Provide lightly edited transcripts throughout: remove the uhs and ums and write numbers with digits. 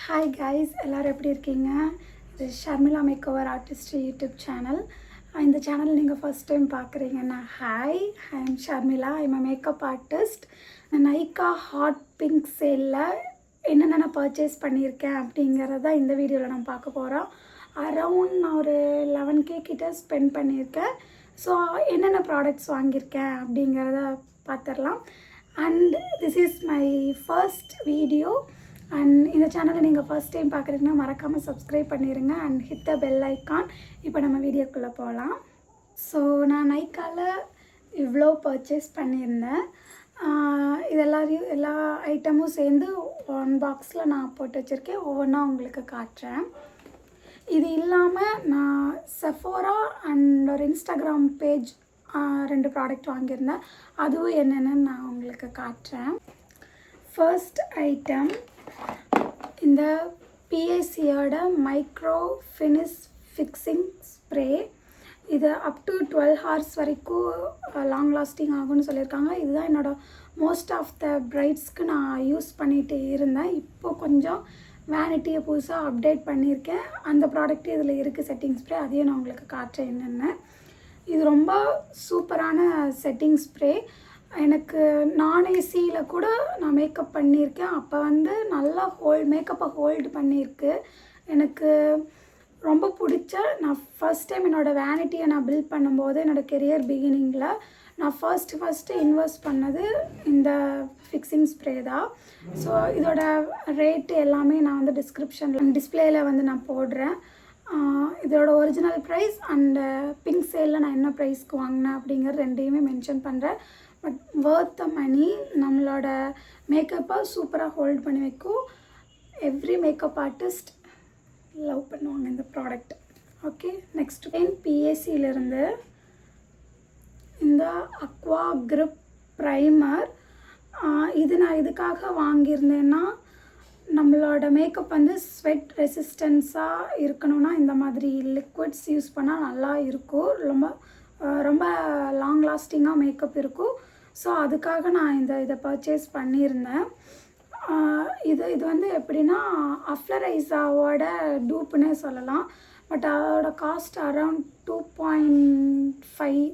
Hi guys, எல்லோரும் எப்படி இருக்கீங்க? இது Sharmila makeover artist YouTube channel. இந்த சேனல் நீங்கள் ஃபஸ்ட் டைம் பார்க்குறீங்கன்னா hi, I am Sharmila. I'm makeup artist. Nykaa hot pink சேலில் என்னென்ன நான் பர்ச்சேஸ் பண்ணியிருக்கேன் அப்படிங்கிறத இந்த வீடியோவில் நான் பார்க்க போகிறோம். அரவுண்ட் நான் ஒரு 11K கிட்ட ஸ்பெண்ட் பண்ணியிருக்கேன். ஸோ என்னென்ன ப்ராடக்ட்ஸ் வாங்கியிருக்கேன் அப்படிங்கிறத பார்த்துடலாம். And this is my first video. And இந்த சேனலை நீங்கள் ஃபர்ஸ்ட் டைம் பார்க்குறீங்கன்னா மறக்காமல் சப்ஸ்கிரைப் பண்ணிடுங்க and hit the bell icon. இப்போ நம்ம வீடியோக்குள்ளே போகலாம். ஸோ நான் நைக்காவில் இவ்வளோ பர்ச்சேஸ் பண்ணியிருந்தேன். இது எல்லா ஐட்டமும் சேர்ந்து ஒன் பாக்ஸில் நான் போட்டு வச்சுருக்கேன். ஒவ்வொன்றா உங்களுக்கு காட்டுறேன். இது இல்லாமல் நான் செஃபோரா அண்ட் ஒரு இன்ஸ்டாகிராம் பேஜ் 2 ப்ராடக்ட் வாங்கியிருந்தேன். அதுவும் என்னென்னு நான் உங்களுக்கு காட்டுறேன். ஃபர்ஸ்ட் ஐட்டம் இந்த பிஎஸ்சியோட மைக்ரோ ஃபினிஷ் ஃபிக்ஸிங் ஸ்ப்ரே. இது அப் டு 12 hours வரைக்கும் லாங் லாஸ்டிங் ஆகும்னு சொல்லியிருக்காங்க. இதுதான் என்னோடய மோஸ்ட் ஆஃப் த பிரைட்ஸ்க்கு நான் யூஸ் பண்ணிகிட்டு இருந்தேன். இப்போது கொஞ்சம் வேனிட்டியை புதுசாக அப்டேட் பண்ணியிருக்கேன். அந்த ப்ராடக்ட் இதில் இருக்குது, செட்டிங் ஸ்ப்ரே. அதையும் நான் உங்களுக்கு காட்டுறேன் என்னென்னு. இது ரொம்ப சூப்பரான செட்டிங் ஸ்ப்ரே. எனக்கு நான் ஏசியில் கூட நான் மேக்கப் பண்ணியிருக்கேன். அப்போ நல்லா மேக்கப்பை ஹோல்டு பண்ணியிருக்கு. எனக்கு ரொம்ப பிடிச்ச, நான் ஃபஸ்ட் டைம் என்னோடய வேனிட்டியை நான் பில்ட் பண்ணும்போது என்னோடய கெரியர் பிகினிங்கில் நான் ஃபஸ்ட்டு இன்வெஸ்ட் பண்ணது இந்த ஃபிக்ஸிங் ஸ்ப்ரே தான். ஸோ இதோட ரேட்டு எல்லாமே நான் டிஸ்பிளேயில் நான் போடுறேன். இதோட ஒரிஜினல் ப்ரைஸ் அண்ட் பிங்க் சேலில் நான் என்ன ப்ரைஸ்க்கு வாங்கினேன் அப்படிங்கிற ரெண்டையுமே மென்ஷன் பண்ணுறேன். பட் வர்த் த மணி. நம்மளோட மேக்கப்பை சூப்பராக ஹோல்ட் பண்ணி வைக்கும். எவ்ரி மேக்கப் ஆர்டிஸ்ட் லவ் பண்ணுவாங்க இந்த ப்ராடக்ட். ஓகே, நெக்ஸ்ட் பிஎஸ்சியிலிருந்து இந்த அக்வா கிரிப் ப்ரைமர். இது நான் இதுக்காக வாங்கியிருந்தேன்னா, நம்மளோட மேக்கப் ஸ்வெட் ரெசிஸ்டன்ஸாக இருக்கணும்னா இந்த மாதிரி லிக்விட்ஸ் யூஸ் பண்ணால் நல்லா இருக்கும். ரொம்ப லாங் லாஸ்டிங்காக மேக்கப் இருக்கும். ஸோ அதுக்காக நான் இதை பர்ச்சேஸ் பண்ணியிருந்தேன். இது எப்படின்னா அஃப்ளரைஸாவோட டூப்புன்னே சொல்லலாம். பட் அதோட காஸ்ட் அரவுண்ட் 2.5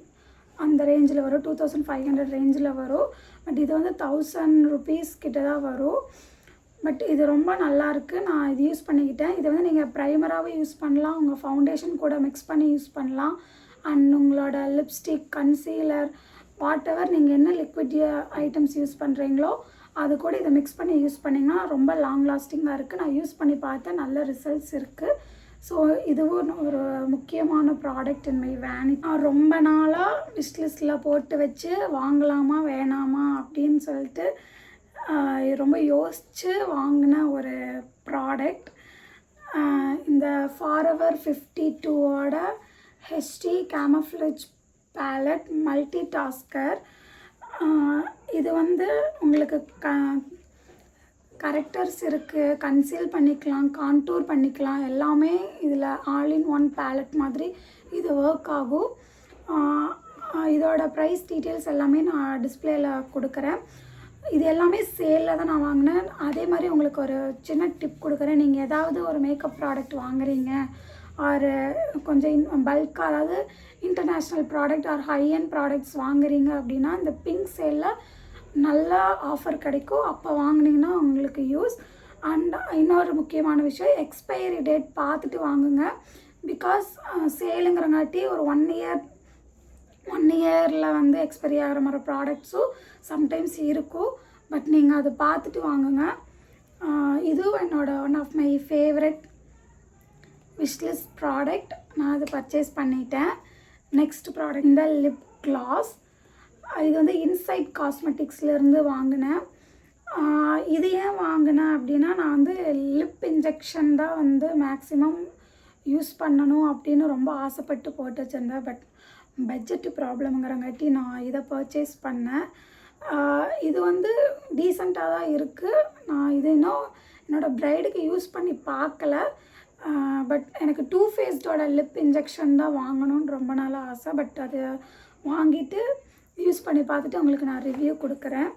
அந்த ரேஞ்சில் வரும். 2500 ரேஞ்சில் வரும். பட் இது 1000 rupees கிட்ட தான் வரும். பட் இது ரொம்ப நல்லாயிருக்கு. நான் இது யூஸ் பண்ணிக்கிட்டேன். இதை நீங்கள் ப்ரைமராகவும் யூஸ் பண்ணலாம், உங்கள் ஃபவுண்டேஷன் கூட மிக்ஸ் பண்ணி யூஸ் பண்ணலாம். அண்ட் உங்களோட லிப்ஸ்டிக், கன்சீலர், வாட் எவர் நீங்கள் என்ன லிக்விட் ஐட்டம்ஸ் யூஸ் பண்ணுறீங்களோ அது கூட இதை மிக்ஸ் பண்ணி யூஸ் பண்ணிங்கன்னா ரொம்ப லாங் லாஸ்டிங்காக இருக்குது. நான் யூஸ் பண்ணி பார்த்தேன், நல்ல ரிசல்ட்ஸ் இருக்குது. ஸோ இதுவும் ஒரு முக்கியமான ப்ராடக்ட் இன் மை வேனி. நான் ரொம்ப நாளாக விஷ்லிஸ்ட்டில் போட்டு வச்சு வாங்கலாமா வேணாமா அப்படின்னு சொல்லிட்டு ரொம்ப யோசித்து வாங்கின ஒரு ப்ராடக்ட். இந்த ஃபாரெவர் 52ஓட HD camouflage palette multitasker. இது உங்களுக்கு கரெக்டர்ஸ் இருக்குது, கன்சீல் பண்ணிக்கலாம், கான்டூர் பண்ணிக்கலாம், எல்லாமே இதில் ஆல் இன் ஒன் பேலட் மாதிரி இது ஒர்க் ஆகும். இதோட ப்ரைஸ் டீட்டெயில்ஸ் எல்லாமே நான் டிஸ்பிளேயில் கொடுக்குறேன். இது எல்லாமே சேலில் தான் நான் வாங்கினேன். அதே மாதிரி உங்களுக்கு ஒரு சின்ன டிப் கொடுக்குறேன். நீங்கள் ஏதாவது ஒரு மேக்கப் ப்ராடக்ட் வாங்குறீங்க ஒரு கொஞ்சம் பல்காக, அதாவது international product or high and products வாங்குறீங்க அப்படின்னா இந்த பிங்க் சேலில் நல்லா ஆஃபர் கிடைக்கும். அப்போ வாங்கினீங்கன்னா உங்களுக்கு யூஸ். அண்ட் இன்னொரு முக்கியமான விஷயம், எக்ஸ்பைரி டேட் பார்த்துட்டு வாங்குங்க. பிகாஸ் சேலுங்கிறங்காட்டி ஒரு 1 இயரில் எக்ஸ்பைரி ஆகிற மாதிரி ப்ராடக்ட்ஸும் சம்டைம்ஸ் இருக்கும். பட் நீங்கள் அதை பார்த்துட்டு வாங்குங்க. இதுவும் one of my favourite wishlist product. நான் அதை பர்ச்சேஸ் பண்ணிட்டேன். நெக்ஸ்ட் ப்ராடக்ட் இந்த லிப் கிளாஸ். இது இன்சைட் காஸ்மெட்டிக்ஸ்லேருந்து வாங்கினேன். இது ஏன் வாங்கினேன் அப்படின்னா, நான் லிப் இன்ஜெக்ஷன் தான் மேக்ஸிமம் யூஸ் பண்ணணும் அப்படின்னு ரொம்ப ஆசைப்பட்டு போட்டு வச்சுருந்தேன். பட் பட்ஜெட்டு ப்ராப்ளம்ங்கிறங்காட்டி நான் இதை பர்ச்சேஸ் பண்ணேன். இது டீசெண்டாக தான் இருக்குது. நான் இது இன்னும் என்னோடய ப்ரைடுக்கு யூஸ் பண்ணி பார்க்கல. பட் எனக்கு 2 ஃபேஸ்டோட லிப் இன்ஜெக்ஷன் தான் வாங்கணும்னு ரொம்ப நாளாக ஆசை. பட் அது வாங்கிட்டு யூஸ் பண்ணி பார்த்துட்டு உங்களுக்கு நான் ரிவ்யூ கொடுக்குறேன்.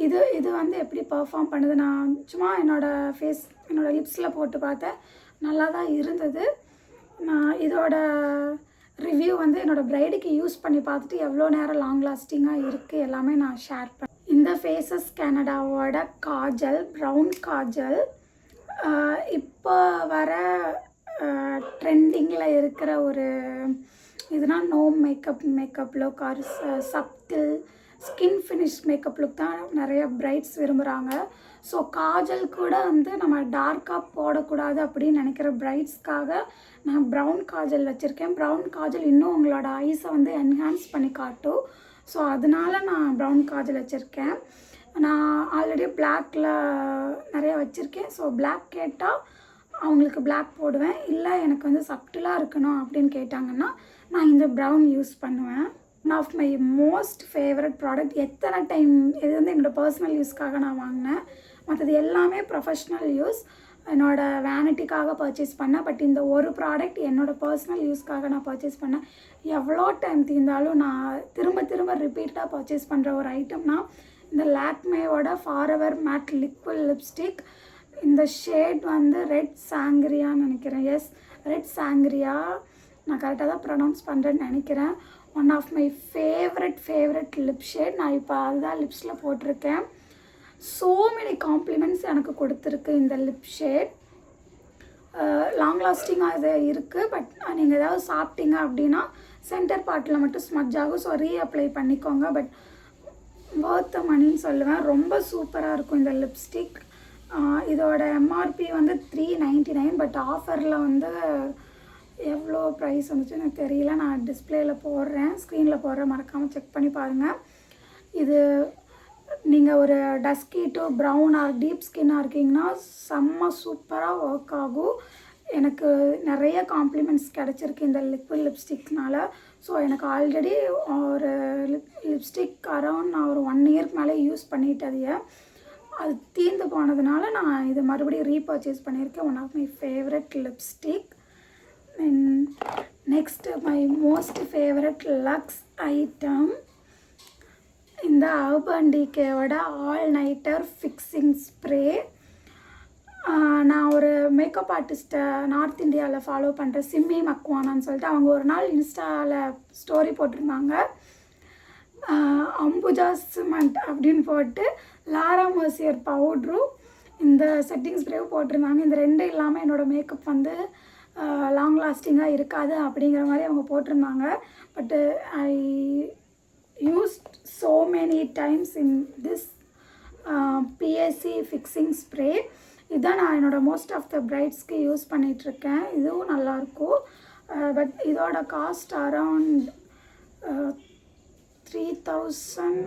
இது வந்து எப்படி பெர்ஃபார்ம் பண்ணுது, நான் சும்மா என்னோடய லிப்ஸில் போட்டு பார்த்தேன், நல்லா தான் இருந்தது. நான் இதோட ரிவ்யூ வந்து என்னோடய ப்ரைடுக்கு யூஸ் பண்ணி பார்த்துட்டு எவ்வளோ நேரம் லாங் லாஸ்டிங்காக இருக்குது எல்லாமே நான் ஷேர் பண்ணேன். இந்த ஃபேஸஸ் கனடாவோட காஜல், ப்ரௌன் காஜல், இப்போ வர ட்ரெண்டிங்கில் இருக்கிற ஒரு இதுனா no makeup look or subtle skin finish makeup look தான் நிறைய பிரைட்ஸ் விரும்புகிறாங்க. ஸோ காஜல் கூட வந்து நம்ம டார்க்காக போடக்கூடாது அப்படின்னு நினைக்கிற பிரைட்ஸ்க்காக நான் ப்ரௌன் காஜல் வச்சுருக்கேன். ப்ரௌன் காஜல் இன்னும் உங்களோட ஐஸை வந்து என்ஹான்ஸ் பண்ணி காட்டும். ஸோ அதனால நான் ப்ரௌன் காஜல் வச்சுருக்கேன். நான் ஆல்ரெடி பிளாக்கில் நிறைய வச்சுருக்கேன். ஸோ பிளாக் கேட்டால் அவங்களுக்கு பிளாக் போடுவேன். இல்லை எனக்கு வந்து சப்டிலாக இருக்கணும் அப்படின்னு கேட்டாங்கன்னா நான் இந்த ப்ரௌன் யூஸ் பண்ணுவேன். One of my most favourite product. எத்தனை டைம் இது வந்து என்னோடய பர்சனல் யூஸ்க்காக நான் வாங்கினேன், மற்றது எல்லாமே ப்ரொஃபஷ்னல் யூஸ், என்னோடய வேனிட்டிக்காக பர்ச்சேஸ் பண்ணேன். பட் இந்த ஒரு ப்ராடக்ட் என்னோடய பர்சனல் யூஸ்க்காக நான் பர்ச்சேஸ் பண்ணேன். எவ்வளோ டைம் தீர்ந்தாலும் நான் திரும்ப ரிப்பீட்டாக பர்ச்சேஸ் பண்ணுற ஒரு ஐட்டம்னா இந்த லாக்மேவோட ஃபாரெவர் மேட் லிக்விட் லிப்ஸ்டிக். இந்த ஷேட் வந்து ரெட் சாங்கிரியான்னு நினைக்கிறேன். எஸ், ரெட் சாங்கிரியா, நான் கரெக்டாக தான் ப்ரொனவுன்ஸ் பண்ணுறேன்னு நினைக்கிறேன். One of my favourite lip shade. நான் இப்போ அதுதான் லிப்ஸில் போட்டிருக்கேன். ஸோ மெனி காம்ப்ளிமெண்ட்ஸ் எனக்கு கொடுத்துருக்கு இந்த லிப் ஷேட். லாங் லாஸ்டிங்காக இது இருக்குது. பட் நீங்கள் ஏதாவது சாப்பிட்டீங்க அப்படின்னா சென்டர் பார்ட்டில் மட்டும் ஸ்மஜ் ஆகும். ஸோ ரீஅப்ளை பண்ணிக்கோங்க. பட் வர்த் த மணின்னு சொல்லுவேன். ரொம்ப சூப்பராக இருக்கும் இந்த லிப்ஸ்டிக். இதோட எம்ஆர்பி வந்து $399. பட் ஆஃபரில் வந்து எவ்வளோ ப்ரைஸ் வந்துச்சு எனக்கு தெரியல. நான் டிஸ்பிளேயில் போடுறேன், ஸ்க்ரீனில் போடுறேன், மறக்காமல் செக் பண்ணி பாருங்கள். இது நீங்கள் ஒரு dusky to brown or deep ஸ்கின்னாக இருக்கீங்கன்னா செம்ம சூப்பராக ஒர்க் ஆகும். எனக்கு நிறைய காம்ப்ளிமெண்ட்ஸ் கிடச்சிருக்கு இந்த லிக்விட் லிப்ஸ்டிக்னால். ஸோ எனக்கு ஆல்ரெடி ஒரு லிப்ஸ்டிக் அரௌண்ட் நான் ஒரு 1 இயர்க்கு மேலே யூஸ் பண்ணிட்டதையே அது தீர்ந்து போனதுனால நான் இது மறுபடியும் ரீபர்ச்சேஸ் பண்ணியிருக்கேன். One of my favourite lipstick. Next my most favourite luxe item, இந்த அர்பன் டிகேவோட ஆல் நைட்டர் ஃபிக்ஸிங் ஸ்ப்ரே. நான் ஒரு மேக்கப் ஆர்டிஸ்ட்டை நார்த் இந்தியாவில் ஃபாலோ பண்ணுற சிம்மி மக்வானான்னு சொல்லிட்டு அவங்க ஒரு நாள் இன்ஸ்டாவில் ஸ்டோரி போட்டிருந்தாங்க. அம்புஜா சிமெண்ட் அப்படின்னு போட்டு லாரா மர்சியர் பவுட்ரும் இந்த செட்டிங் ஸ்ப்ரேவும் போட்டிருந்தாங்க. இந்த ரெண்டு இல்லாமல் என்னோடய மேக்கப் வந்து லாங் லாஸ்டிங்காக இருக்காது அப்படிங்கிற மாதிரி அவங்க போட்டிருந்தாங்க. பட்டு ஐ used so many times in this PSC fixing spray. இதுதான் நான் என்னோடய மோஸ்ட் ஆஃப் த பிரைட்ஸ்க்கு யூஸ் பண்ணிகிட்ருக்கேன். இதுவும் நல்லாயிருக்கும். பட் இதோட காஸ்ட் அரவுண்ட் 3000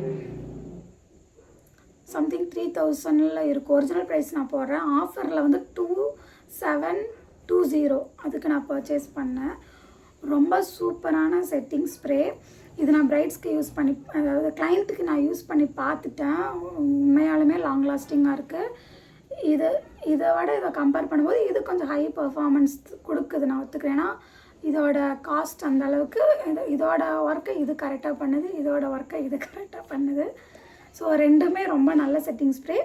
சம்திங் 3000 இருக்கும். ஒரிஜினல் ப்ரைஸ் நான் போடுறேன். ஆஃபரில் வந்து 2720 அதுக்கு நான் பர்ச்சேஸ் பண்ணேன். ரொம்ப சூப்பரான செட்டிங் ஸ்ப்ரே. இது நான் பிரைட்ஸ்க்கு யூஸ் பண்ணி, அதாவது கிளைண்ட்டுக்கு நான் யூஸ் பண்ணி பார்த்துட்டேன். உண்மையாலுமே லாங் லாஸ்டிங்காக இருக்குது. இதை கம்பேர் பண்ணும்போது இது கொஞ்சம் ஹை பர்ஃபார்மன்ஸ் கொடுக்குது, நான் ஒத்துக்கிறேன். ஏன்னா இதோட காஸ்ட் அந்த அளவுக்கு, இதோட ஒர்க்கை இது கரெக்டாக பண்ணுது, இதோட ஒர்க்கை இது கரெக்டாக பண்ணுது. ஸோ ரெண்டுமே ரொம்ப நல்ல setting spray.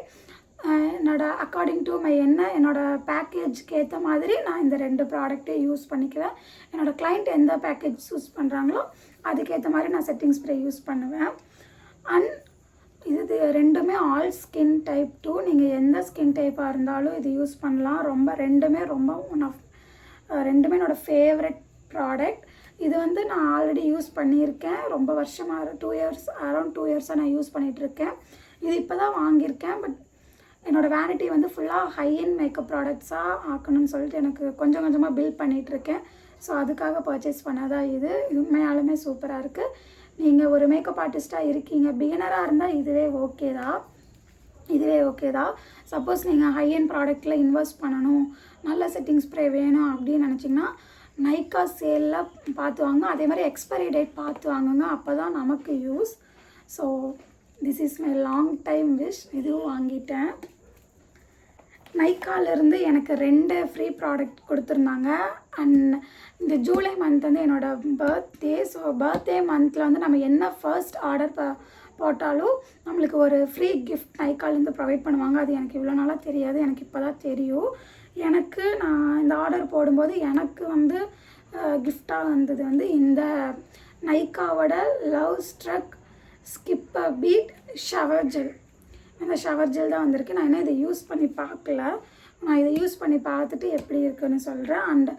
According to my என்னோடய பேக்கேஜ்க்கு ஏற்ற மாதிரி நான் இந்த 2 ப்ராடக்ட்டே யூஸ் பண்ணிக்குவேன். என்னோடய கிளைண்ட் எந்த பேக்கேஜ் யூஸ் பண்ணுறாங்களோ அதுக்கேற்ற மாதிரி நான் செட்டிங் ஸ்ப்ரே யூஸ் பண்ணுவேன். அண்ட் இது ரெண்டுமே ஆல் ஸ்கின் டைப் 2. நீங்கள் எந்த ஸ்கின் டைப்பாக இருந்தாலும் இது யூஸ் பண்ணலாம். ரெண்டுமே என்னோடய ஃபேவரட் ப்ராடக்ட். இது வந்து நான் ஆல்ரெடி யூஸ் பண்ணியிருக்கேன். ரொம்ப வருஷமாக அரௌண்ட் 2 இயர்ஸாக நான் யூஸ் பண்ணிகிட்ருக்கேன். இது இப்போ தான் வாங்கியிருக்கேன். பட் என்னோடய வேனிட்டி வந்து ஃபுல்லாக ஹை எண்ட் மேக்கப் ப்ராடக்ட்ஸாக ஆக்கணும்னு சொல்லிட்டு எனக்கு கொஞ்சம் கொஞ்சமாக பில்ட் பண்ணிகிட்ருக்கேன். ஸோ அதுக்காக பர்ச்சேஸ் பண்ணதான் இது. உண்மையாலுமே சூப்பராக இருக்குது. நீங்கள் ஒரு மேக்கப் ஆர்டிஸ்ட்டாக இருக்கீங்க, பிகினராக இருந்தால் இதுவே ஓகே தான். சப்போஸ் நீங்கள் ஹை எண்ட் ப்ராடக்ட்டில் இன்வெஸ்ட் பண்ணணும், நல்ல செட்டிங் ஸ்ப்ரே வேணும் அப்படின்னு நினச்சிங்கன்னா நைக்கா சேலில் பார்த்து வாங்க. அதே மாதிரி எக்ஸ்பைரி டேட் பார்த்து வாங்குங்க, அப்போ தான் நமக்கு use. So this is my long time wish. இதுவும் வாங்கிட்டேன். நைக்காலேருந்து எனக்கு 2 ஃப்ரீ ப்ராடக்ட் கொடுத்துருந்தாங்க. அண்ட் இந்த ஜூலை மந்த் வந்து என்னோடய பர்த்டே. ஸோ பர்த்டே மந்தில் வந்து நம்ம என்ன ஃபர்ஸ்ட் ஆர்டர் போட்டாலும் நம்மளுக்கு ஒரு ஃப்ரீ கிஃப்ட் நைக்காலேருந்து ப்ரொவைட் பண்ணுவாங்க. அது எனக்கு இவ்வளோ நாளாக தெரியாது, எனக்கு இப்போ தான் தெரியும். எனக்கு நான் இந்த ஆர்டர் போடும்போது எனக்கு வந்து கிஃப்டாக வந்தது வந்து இந்த நைக்காவோட love struck skip beat shower gel. இந்த ஷவர் ஜெல் தான் வந்திருக்கு. நான் என்ன இதை யூஸ் பண்ணி பார்க்கல, நான் இதை யூஸ் பண்ணி பார்த்துட்டு எப்படி இருக்குன்னு சொல்கிறேன். அண்ட்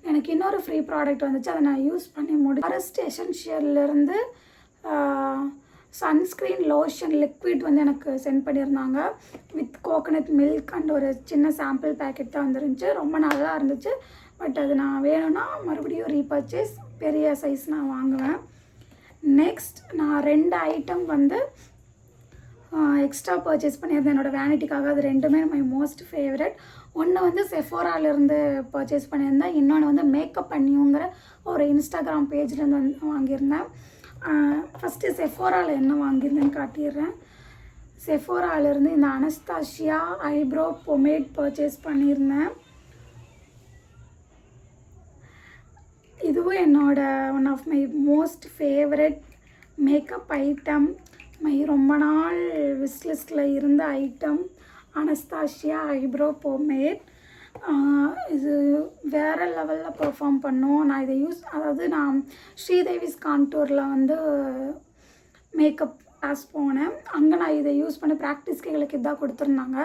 எனக்கு இன்னொரு ஃப்ரீ ப்ராடக்ட் வந்துச்சு, அதை நான் யூஸ் பண்ணி ஃபாரஸ்ட் எசென்ஷியல்லேருந்து சன்ஸ்க்ரீன் லோஷன் லிக்விட் வந்து எனக்கு சென்ட் பண்ணியிருந்தாங்க வித் கோகனட் மில்க் அண்ட் ஒரு சின்ன சாம்பிள் பேக்கெட் தான் வந்துருந்துச்சு. ரொம்ப நல்லா இருந்துச்சு. பட் அது நான் வேணும்னா மறுபடியும் ரீபர்ச்சேஸ் பெரிய சைஸ் நான் வாங்குவேன். நெக்ஸ்ட் நான் 2 ஐட்டம் வந்து எக்ஸ்ட்ரா பர்ச்சேஸ் பண்ணியிருந்தேன் என்னோடய வேனிட்டிக்காக. அது ரெண்டுமே மை மோஸ்ட் ஃபேவரட். ஒன்று வந்து செஃபோராலேருந்து பர்ச்சேஸ் பண்ணியிருந்தேன், இன்னொன்று வந்து மேக்கப் பண்ணியுங்கிற ஒரு இன்ஸ்டாகிராம் பேஜ்லேருந்து வந்து வாங்கியிருந்தேன். ஃபஸ்ட்டு செஃபோராவில் என்ன வாங்கியிருந்தேன்னு காட்டிடுறேன். செஃபோராலேருந்து இந்த அனஸ்தாஷியா ஐப்ரோ பொமேட் பர்ச்சேஸ் பண்ணியிருந்தேன். இதுவும் என்னோட one of my most favourite makeup item. ரொம்ப நாள் விஷ்லிஸ்ட்டில் இருந்த ஐட்டம் அனஸ்தாஷியா ஐப்ரோ பொமேட். இது வேறு லெவலில் பெர்ஃபார்ம் பண்ணும். நான் இதை அதாவது நான் ஸ்ரீதேவிஸ் கான்டூரில் வந்து மேக்கப் கிளாஸ் போனேன். அங்கே நான் இதை யூஸ் பண்ணி ப்ராக்டிஸ்க்கு எங்களுக்கு இதாக கொடுத்துருந்தாங்க.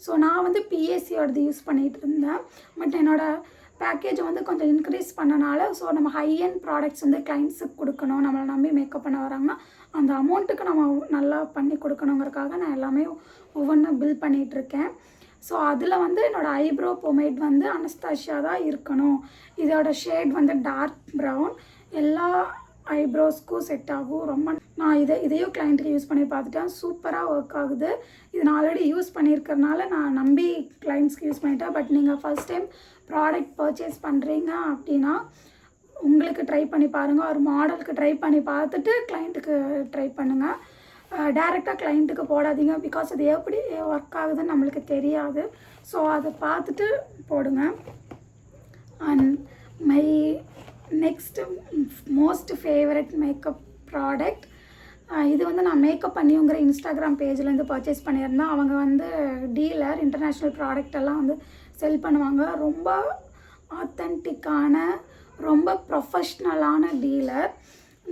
ஸோ நான் வந்து பிஎஸ்சியோடது யூஸ் பண்ணிகிட்டு இருந்தேன். பட் என்னோடய பேக்கேஜ் வந்து கொஞ்சம் இன்க்ரீஸ் பண்ணனால, ஸோ நம்ம ஹை-எண்ட் ப்ராடக்ட்ஸ் வந்து கிளைண்ட்ஸுக்கு கொடுக்கணும், நம்மளை நம்பி மேக்கப் பண்ண வராங்கன்னா அந்த அமௌண்ட்டுக்கு நம்ம நல்லா பண்ணி கொடுக்கணுங்கிறதுக்காக நான் எல்லாமே ஒவ்வொன்றும் பில் பண்ணிகிட்ருக்கேன். ஸோ அதில் வந்து என்னோடய ஐப்ரோ பொமேட் வந்து அனஸ்தாஷியா தான் இருக்கணும். இதோட ஷேட் வந்து டார்க் ப்ரௌன், எல்லா ஐப்ரோஸ்க்கும் செட் ஆகும். ரொம்ப நான் இதையும் கிளைண்ட்டுக்கு யூஸ் பண்ணி பார்த்துட்டேன், சூப்பராக ஒர்க் ஆகுது. இது நான் ஆல்ரெடி யூஸ் பண்ணியிருக்கிறதுனால நான் நம்பி கிளைண்ட்ஸ்க்கு யூஸ் பண்ணிட்டேன். பட் நீங்கள் ஃபஸ்ட் டைம் ப்ராடக்ட் பர்ச்சேஸ் பண்ணுறீங்க அப்படின்னா உங்களுக்கு ட்ரை பண்ணி பாருங்கள். ஒரு மாடலுக்கு ட்ரை பண்ணி பார்த்துட்டு கிளைண்ட்டுக்கு ட்ரை பண்ணுங்கள். டைரெக்டாக கிளைண்ட்டுக்கு போடாதீங்க, பிகாஸ் அது எப்படி ஒர்க் ஆகுதுன்னு நம்மளுக்கு தெரியாது. ஸோ அதை பார்த்துட்டு போடுங்க. And my next most favourite makeup product, இது வந்து நான் மேக்கப் பண்ணிங்கிற இன்ஸ்டாகிராம் பேஜ்லேருந்து பர்ச்சேஸ் பண்ணியிருந்தேன். அவங்க வந்து டீலர், இன்டர்நேஷ்னல் ப்ராடக்ட் எல்லாம் வந்து செல் பண்ணுவாங்க. ரொம்ப ஆத்தென்டிக்கான, ரொம்ப ப்ரொஃபஷ்னலான டீலர்.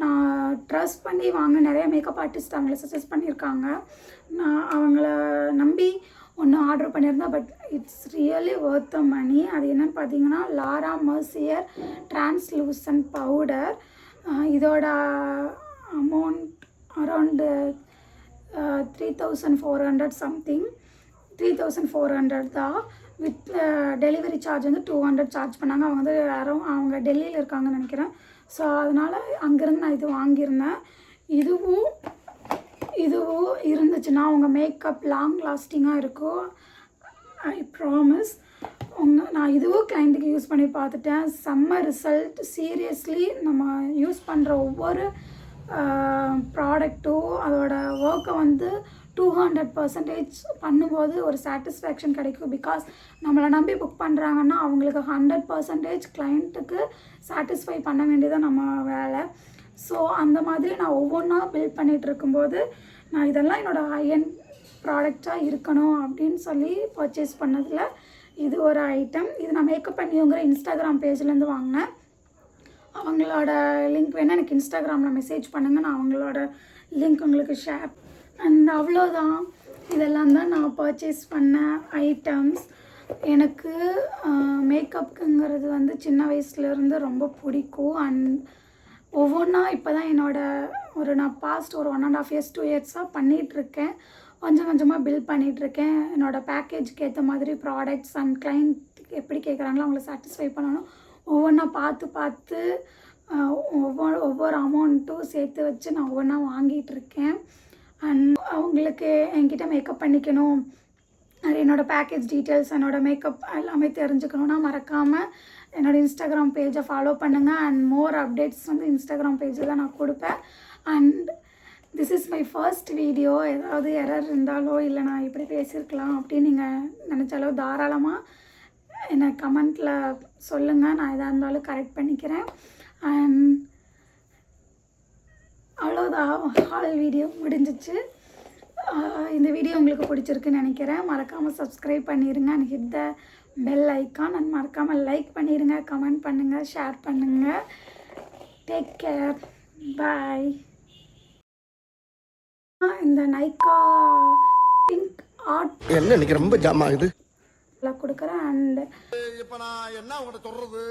நான் ட்ரஸ்ட் பண்ணி நிறைய மேக்கப் ஆர்டிஸ்ட் அவங்கள சஜஸ்ட் பண்ணியிருக்காங்க. நான் அவங்கள நம்பி ஒன்று ஆர்டர் பண்ணியிருந்தேன். But it's really worth the money. அது என்னென்னு பார்த்தீங்கன்னா லாரா மர்சியர் டிரான்ஸ்லூசன்ட் பவுடர். இதோட அமௌண்ட் அரௌண்டு 3400 சம்திங், 3400 தான். வித் டெலிவரி சார்ஜ் வந்து 200 சார்ஜ் பண்ணாங்க. அவங்க வந்து அவங்க டெல்லியில் இருக்காங்கன்னு நினைக்கிறேன். ஸோ அதனால் அங்கேருந்து நான் இது வாங்கியிருந்தேன். இதுவும் இருந்துச்சுன்னா உங்கள் மேக்கப் லாங் லாஸ்டிங்காக இருக்கும், ஐ ப்ராமிஸ். நான் இதுவும் கிளைண்ட்டுக்கு யூஸ் பண்ணி பார்த்துட்டேன், செம்ம ரிசல்ட். சீரியஸ்லி நம்ம யூஸ் பண்ணுற ஒவ்வொரு ப்ராடக்ட்டும் அதோட ஒர்க்கை வந்து 200% பண்ணும்போது ஒரு சாட்டிஸ்ஃபேக்ஷன் கிடைக்கும். பிகாஸ் நம்மளை நம்பி புக் பண்ணுறாங்கன்னா அவங்களுக்கு 100% கிளைண்ட்டுக்கு சாட்டிஸ்ஃபை பண்ண வேண்டியதான் நம்ம வேலை. ஸோ அந்த மாதிரி நான் ஒவ்வொன்றா பில்ட் பண்ணிகிட்டு இருக்கும்போது நான் இதெல்லாம் என்னோடய ஹை-எண்ட் ப்ராடக்டாக இருக்கணும் அப்படின்னு சொல்லி பர்ச்சேஸ் பண்ணதில் இது ஒரு ஐட்டம். இது நான் மேக்கப் பண்ணிங்கிற இன்ஸ்டாகிராம் பேஜ்லேருந்து வாங்கினேன். அவங்களோட லிங்க் வேணால் எனக்கு இன்ஸ்டாகிராமில் மெசேஜ் பண்ணுங்கள், நான் அவங்களோட லிங்க் உங்களுக்கு ஷேர். அண்ட் அவ்வளோதான், இதெல்லாம் தான் நான் பர்ச்சேஸ் பண்ண ஐட்டம்ஸ். எனக்கு மேக்கப்புங்கிறது வந்து சின்ன வயசுலேருந்து ரொம்ப பிடிக்கும். அண்ட் ஒவ்வொன்றா இப்போ தான் நான் பாஸ்ட் ஒரு 1.5 years 2 yearsஸாக பண்ணிகிட்ருக்கேன். கொஞ்சம் கொஞ்சமாக பில்ட் பண்ணிகிட்ருக்கேன். என்னோடய பேக்கேஜுக்கு ஏற்ற மாதிரி ப்ராடக்ட்ஸ் அண்ட் கிளைண்ட் எப்படி கேட்குறாங்களோ அவங்கள சாட்டிஸ்ஃபை பண்ணணும். ஒவ்வொன்றா பார்த்து ஒவ்வொரு அமௌண்ட்டும் சேர்த்து வச்சு நான் ஒவ்வொன்றா வாங்கிட்டுருக்கேன். அண்ட் அவங்களுக்கு என்கிட்ட மேக்கப் பண்ணிக்கணும், என்னோடய பேக்கேஜ் டீட்டெயில்ஸ், என்னோடய மேக்கப் எல்லாமே தெரிஞ்சுக்கணுன்னா மறக்காமல் என்னோடய இன்ஸ்டாகிராம் பேஜை ஃபாலோ பண்ணுங்கள். அண்ட் மோர் அப்டேட்ஸ் வந்து இன்ஸ்டாகிராம் பேஜில் தான் நான் கொடுப்பேன். And this is my first video. ஏதாவது எரர் இருந்தாலோ இல்லை நான் இப்படி பேசியிருக்கலாம் அப்படின்னு நீங்கள் நினச்சாலோ தாராளமாக என்னை கமெண்ட்டில் சொல்லுங்கள், நான் எதாக இருந்தாலும் கரெக்ட் பண்ணிக்கிறேன். அண்ட் அவ்வளோதான், ஹால் வீடியோ முடிஞ்சிச்சு. இந்த வீடியோ உங்களுக்கு பிடிச்சிருக்குன்னு நினைக்கிறேன். மறக்காமல் சப்ஸ்கிரைப் பண்ணிடுங்க and hit the bell icon. And மறக்காமல் லைக் பண்ணிடுங்க, கமெண்ட் பண்ணுங்கள், ஷேர் பண்ணுங்கள். டேக் கேர், பாய். இந்த நைக்கா பிங்க் ஆர்ட் என்ன இன்னைக்கு ரொம்ப ஜாம் ஆகுது கொடுக்குறேன். அண்ட் இப்போ நான் என்ன உங்கள்கிட்ட சொல்கிறது